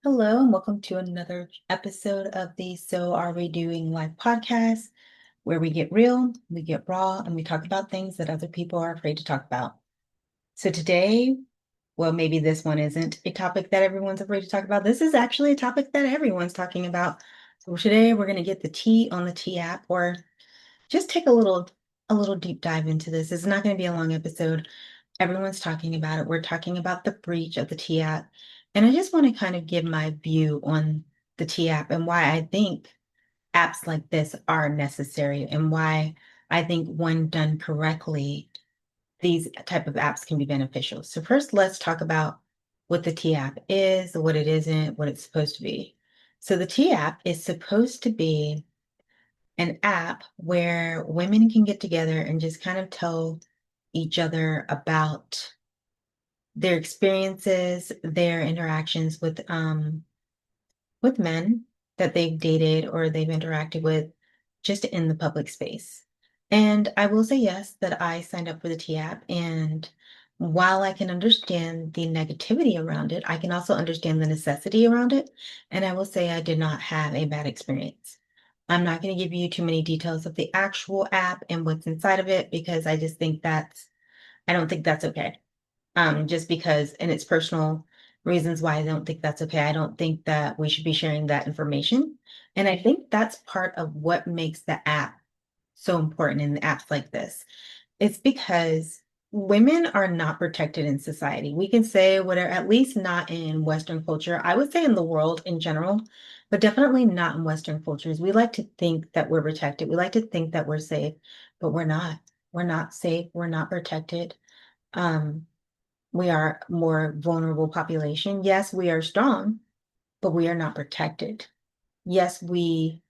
Hello, and welcome to another episode of the So Are We Doing Live podcast, where we get real, we get raw, and we talk about things that other people are afraid to talk about. So today, well, maybe this one isn't a topic that everyone's afraid to talk about. This is actually a topic that everyone's talking about. So today we're going to get the tea on the tea app, or just take a little deep dive into this. It's not going to be a long episode. Everyone's talking about it. We're talking about the breach of the T app. And I just want to kind of give my view on the T app and why I think apps like this are necessary and why I think when done correctly, these type of apps can be beneficial. So first, let's talk about what the T app is, what it isn't, what it's supposed to be. So the T app is supposed to be an app where women can get together and just kind of tell each other about their experiences, their interactions with men that they've dated or they've interacted with just in the public space. And I will say yes, that I signed up for the T app. And while I can understand the negativity around it, I can also understand the necessity around it. And I will say I did not have a bad experience. I'm not going to give you too many details of the actual app and what's inside of it because I don't think that's okay. Just because, and it's personal reasons why I don't think that's okay. I don't think that we should be sharing that information. And I think that's part of what makes the app so important in apps like this. It's because women are not protected in society. We can say whatever, at least not in Western culture. I would say in the world in general, but definitely not in Western cultures. We like to think that we're protected. We like to think that we're safe, but we're not. We're not safe. We're not protected. Um, we are more vulnerable population. Yes, we are strong, but we are not protected. Yes, we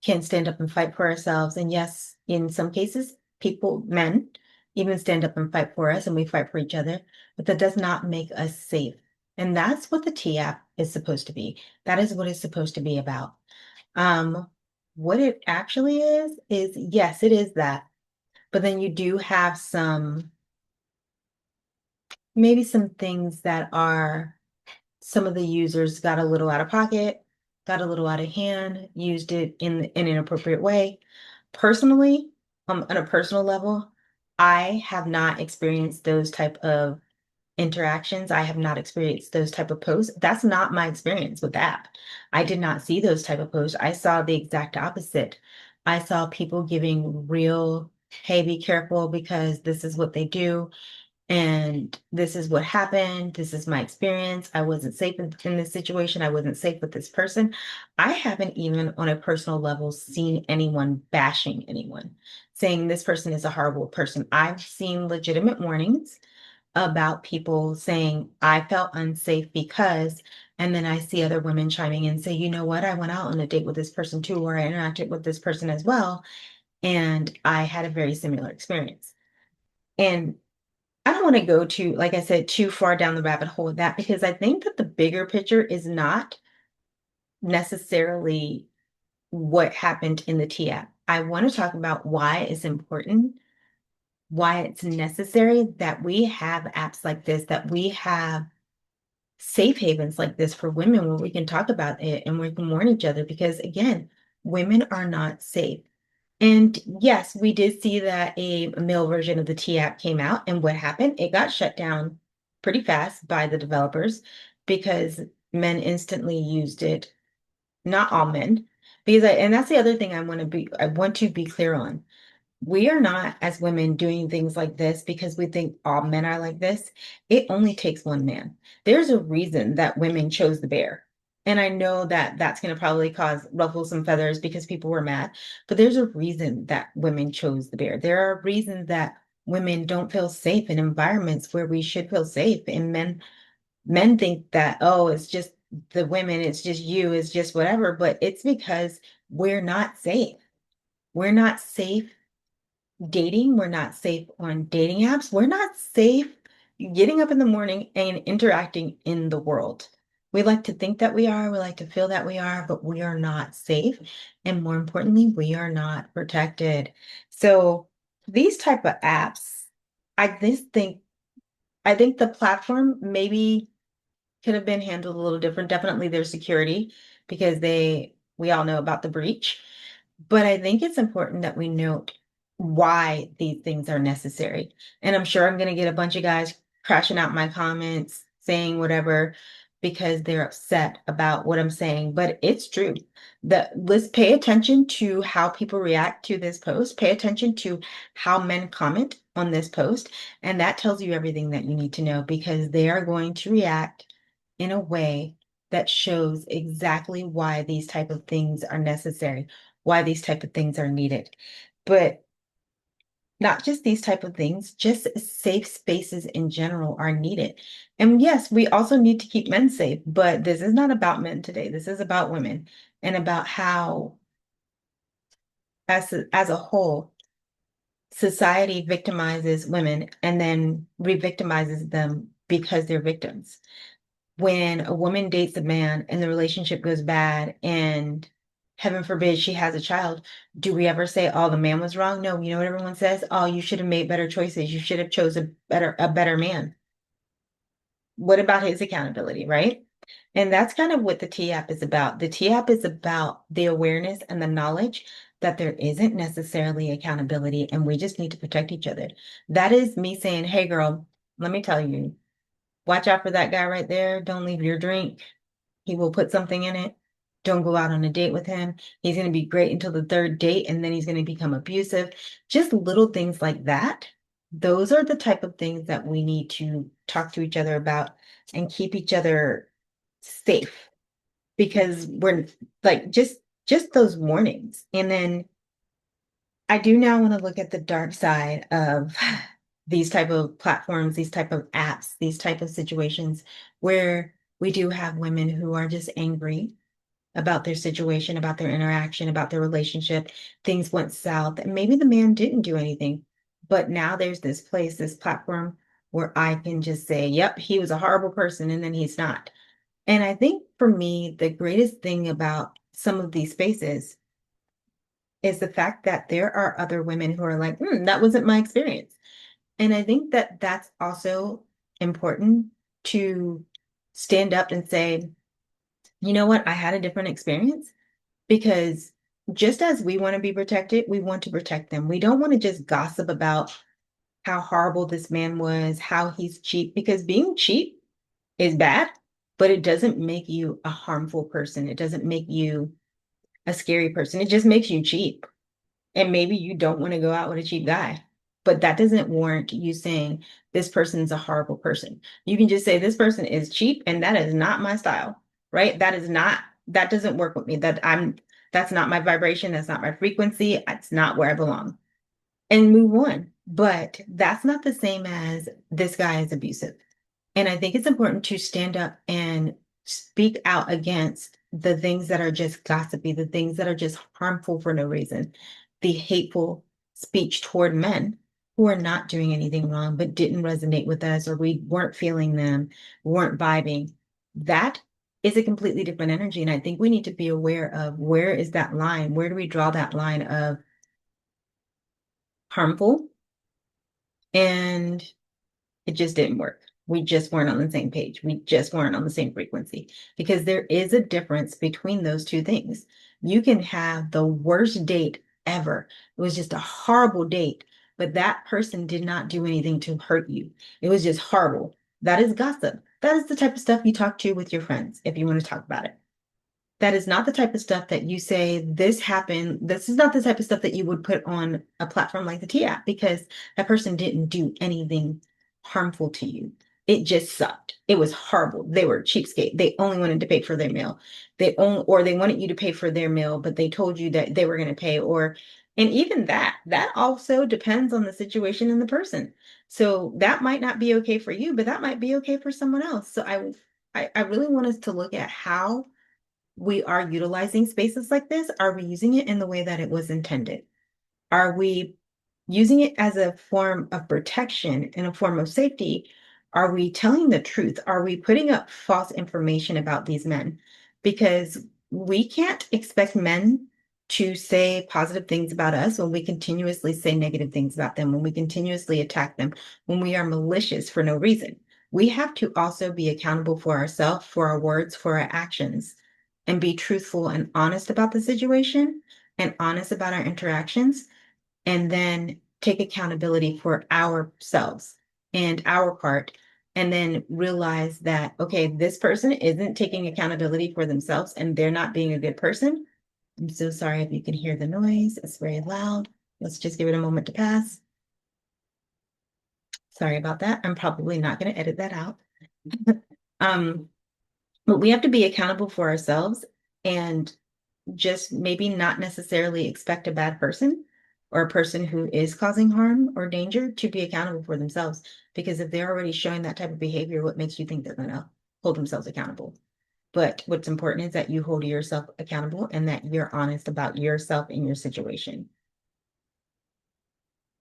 can stand up and fight for ourselves. And yes, in some cases, men, even stand up and fight for us and we fight for each other, but that does not make us safe. And that's what the T app is supposed to be. That is what it's supposed to be about. Um, what it actually is yes, it is that. But then you do have maybe some things that are some of the users got a little out of pocket, got a little out of hand, used it in an inappropriate way. Personally, on a personal level, I have not experienced those type of interactions. I have not experienced those type of posts. That's not my experience with the app. I did not see those type of posts. I saw the exact opposite. I saw people giving real, hey, be careful because this is what they do. And this is what happened. This is my experience. I wasn't safe in this situation. I wasn't safe with this person. I haven't even on a personal level seen anyone bashing anyone, saying this person is a horrible person. I've seen legitimate warnings about people saying, I felt unsafe because, and then I see other women chiming in and say, you know what, I went out on a date with this person too, or I interacted with this person as well, and I had a very similar experience. And I don't want to go too, like I said, too far down the rabbit hole with that because I think that the bigger picture is not necessarily what happened in the T app. I want to talk about why it's important, why it's necessary that we have apps like this, that we have safe havens like this for women where we can talk about it and we can warn each other because, again, women are not safe. And yes, we did see that a male version of the T app came out. And what happened? It got shut down pretty fast by the developers because men instantly used it. Not all men, because and that's the other thing I want to be clear on. We are not, as women, doing things like this because we think all men are like this. It only takes one man. There's a reason that women chose the bear. And I know that that's going to probably cause ruffle some feathers because people were mad, but there's a reason that women chose the bear. There are reasons that women don't feel safe in environments where we should feel safe. And men think that, oh, it's just the women, it's just you, it's just whatever, but it's because we're not safe. We're not safe dating. We're not safe on dating apps. We're not safe getting up in the morning and interacting in the world. We like to think that we are, we like to feel that we are, but we are not safe. And more importantly, we are not protected. So these type of apps, I just think I think the platform maybe could have been handled a little different. Definitely their security, because we all know about the breach. But I think it's important that we note why these things are necessary. And I'm sure I'm going to get a bunch of guys crashing out my comments saying whatever because they're upset about what I'm saying. But it's true that let's pay attention to how people react to this post, pay attention to how men comment on this post. And that tells you everything that you need to know, because they are going to react in a way that shows exactly why these type of things are necessary, why these type of things are needed. But not just these type of things, just safe spaces in general are needed. And yes, we also need to keep men safe, but this is not about men today. This is about women, and about how, as a whole, society victimizes women and then re-victimizes them because they're victims. When a woman dates a man and the relationship goes bad and heaven forbid she has a child, do we ever say, oh, the man was wrong? No, you know what everyone says? Oh, you should have made better choices. You should have chose a better man. What about his accountability, right? And that's kind of what the T app is about. The T app is about the awareness and the knowledge that there isn't necessarily accountability, and we just need to protect each other. That is me saying, hey, girl, let me tell you, watch out for that guy right there. Don't leave your drink. He will put something in it. Don't go out on a date with him. He's going to be great until the third date, and then he's going to become abusive. Just little things like that. Those are the type of things that we need to talk to each other about and keep each other safe, because we're like just those warnings. And then I do now want to look at the dark side of these type of platforms, these type of apps, these type of situations where we do have women who are just angry about their situation, about their interaction, about their relationship. Things went south, and maybe the man didn't do anything. But now there's this place, this platform where I can just say, yep, he was a horrible person, and then he's not. And I think for me, the greatest thing about some of these spaces is the fact that there are other women who are like, that wasn't my experience. And I think that that's also important, to stand up and say, you know what, I had a different experience. Because just as we want to be protected, we want to protect them. We don't want to just gossip about how horrible this man was, how he's cheap, because being cheap is bad, but it doesn't make you a harmful person. It doesn't make you a scary person. It just makes you cheap. And maybe you don't want to go out with a cheap guy, but that doesn't warrant you saying this person's a horrible person. You can just say this person is cheap and that is not my style, right? That doesn't work with me. That's not my vibration. That's not my frequency. It's not where I belong, and move on. But that's not the same as this guy is abusive. And I think it's important to stand up and speak out against the things that are just gossipy, the things that are just harmful for no reason, the hateful speech toward men who are not doing anything wrong, but didn't resonate with us, or we weren't feeling them, weren't vibing. That is a completely different energy. And I think we need to be aware of, where is that line? Where do we draw that line of harmful and it just didn't work? We just weren't on the same page. We just weren't on the same frequency, because there is a difference between those two things. You can have the worst date ever. It was just a horrible date, but that person did not do anything to hurt you. It was just horrible. That is gossip. That is the type of stuff you talk to with your friends if you want to talk about it. That is not the type of stuff that you say, this happened. This is not the type of stuff that you would put on a platform like the T app, because that person didn't do anything harmful to you. It just sucked. It was horrible. They were cheapskate. They only wanted to pay for their meal. They wanted you to pay for their meal, but they told you that they were going to pay. And even that also depends on the situation and the person. So that might not be okay for you, but that might be okay for someone else. So I really want us to look at how we are utilizing spaces like this. Are we using it in the way that it was intended? Are we using it as a form of protection and a form of safety? Are we telling the truth? Are we putting up false information about these men? Because we can't expect men to say positive things about us when we continuously say negative things about them, when we continuously attack them, when we are malicious for no reason. we have to also be accountable for ourselves, for our words, for our actions, and be truthful and honest about the situation and honest about our interactions, and then take accountability for ourselves and our part, and then realize that, okay, this person isn't taking accountability for themselves and they're not being a good person. I'm so sorry if you can hear the noise, it's very loud. Let's just give it a moment to pass. Sorry about that. I'm probably not going to edit that out. um, but we have to be accountable for ourselves and just maybe not necessarily expect a bad person or a person who is causing harm or danger to be accountable for themselves. Because if they're already showing that type of behavior, what makes you think they're going to hold themselves accountable? But what's important is that you hold yourself accountable and that you're honest about yourself and your situation.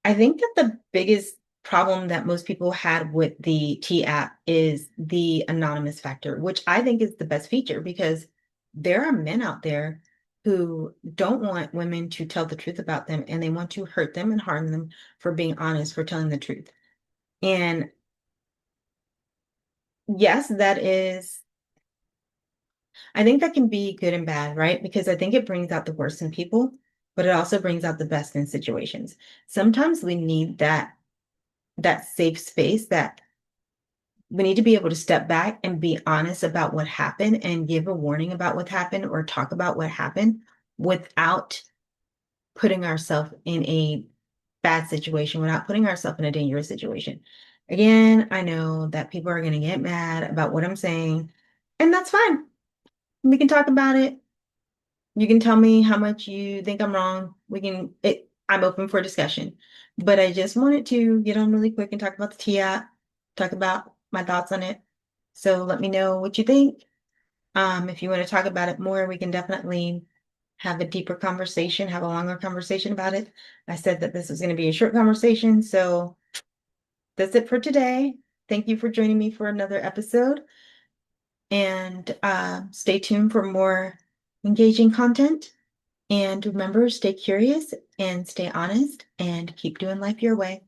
I think that the biggest problem that most people had with the T app is the anonymous factor, which I think is the best feature because there are men out there who don't want women to tell the truth about them and they want to hurt them and harm them for being honest, for telling the truth. And yes, I think that can be good and bad, right? Because I think it brings out the worst in people, but it also brings out the best in situations. Sometimes we need that safe space, that we need to be able to step back and be honest about what happened and give a warning about what happened or talk about what happened without putting ourselves in a bad situation, without putting ourselves in a dangerous situation. Again, I know that people are going to get mad about what I'm saying, and that's fine. We can talk about it. You can tell me how much you think I'm wrong. I'm open for discussion. But I just wanted to get on really quick and talk about the TIA, talk about my thoughts on it. So let me know what you think. If you want to talk about it more, we can definitely have a deeper conversation, have a longer conversation about it. I said that this was going to be a short conversation, so that's it for today. Thank you for joining me for another episode, and stay tuned for more engaging content. And remember, stay curious and stay honest and keep doing life your way.